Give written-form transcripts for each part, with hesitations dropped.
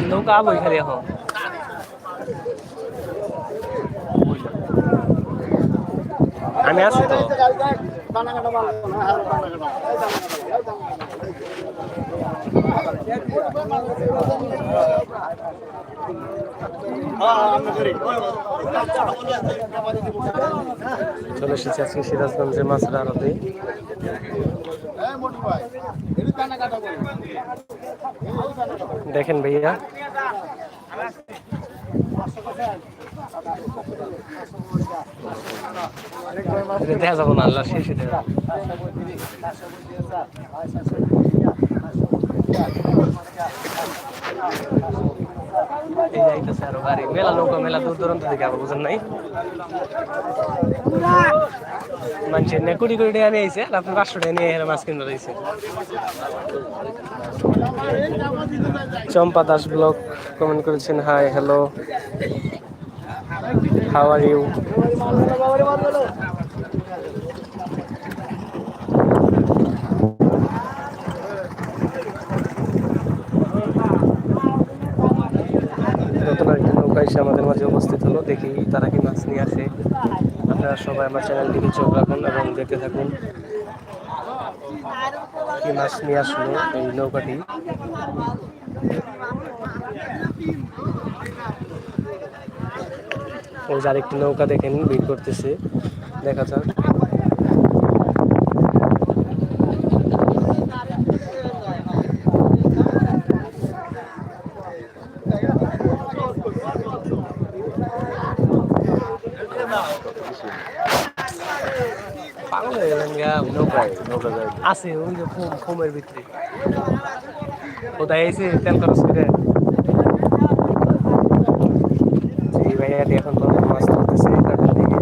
নৌকা বই খালি এখন আমি আছি তো চলে এসেছি আজকে সিরাজগঞ্জের মাছের আড়তে। দেখেন ভাইয়া দেখা যাবো না আল্লাহ শেষে দেখা আরো গাড়ি মেলা নৌকা মেলা দূর দূরান্ত থেকে আবার বুঝেন নাই মানুষের নে কোটি কোটি টাকা নিয়ে আইছে আর আপনি 500 টাকা নিয়ে মাছ কিনে রয়েছে। চম্পা দাস ব্লগ কমেন্ট করেছেন hi hello how are you. নতুন আরেকটি নৌকা এসে আমাদের মাঝে উপস্থিত হলো, দেখি তারা কি মাছ নিয়ে আসে। আপনারা সবাই আমার চ্যানেলটিকে চোখ রাখুন এবং দেখতে থাকুন কি মাছ নিয়ে আসলো এই নৌকাটি। ওই যে আরেকটি নৌকা দেখেন ভিড় করতেছে, দেখা যাক। পাগল হয়ে গেলেন গা, নৌকা আছে ওই যে ফোমের ভিতরে কোথায় এসে তেল খরচ করে এই ভাইয়া এখন মাছ ধরতেছে কাঠের দিকে।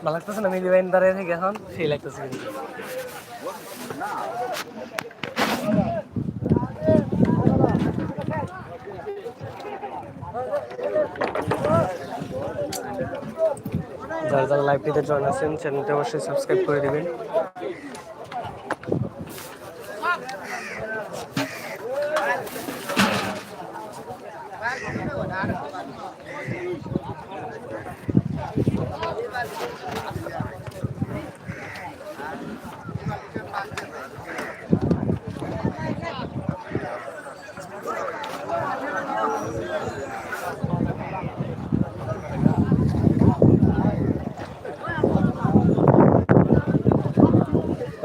ভালো লাগতেছে না মিলি বাইন দাঁড়িয়ে থেকে এখন সেই লাগতেছে কিন্তু যারা যারা লাইভটিতে জয়েন আছেন চ্যানেলটি অবশ্যই সাবস্ক্রাইব করে দেবেন।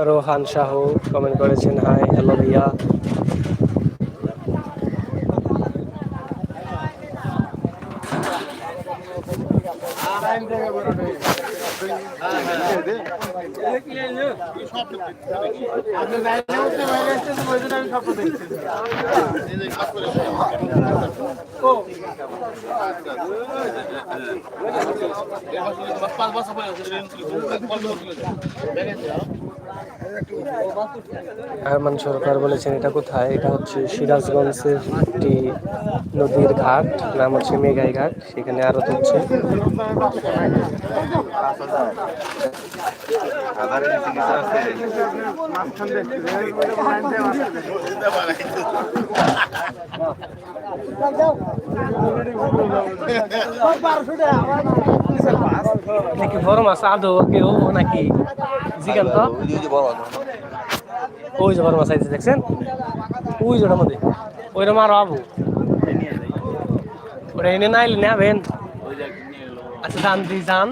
রোহান শাহু কমেন্ট করেছেন হাই হ্যালো ভাইয়া। আরমান সরকার বলেছেন এটা কোথায়, এটা হচ্ছে সিরাজগঞ্জের একটি নদীর ঘাট, নাম হচ্ছে মেঘাই ঘাট, সেখানে আড়ত হচ্ছে। নাকি বড় মাছ আদৌ কেউ নাকি জিগান তো ওই যে বড় মাছ আইছে দেখছেন ওই যে ওটার মধ্যে ওইরকম আরো আবু ওটা এনে নাইলে নেবেন। আচ্ছা যান দি যান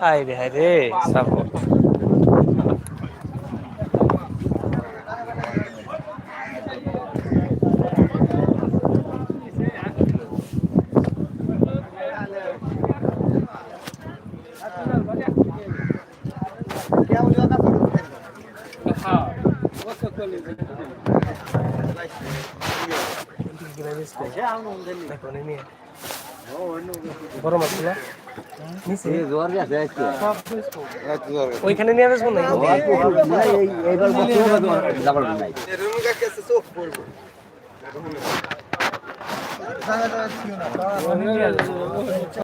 হাই রে সাপোর্ট বড় মাছ ওইখানে নিয়ে আসবো না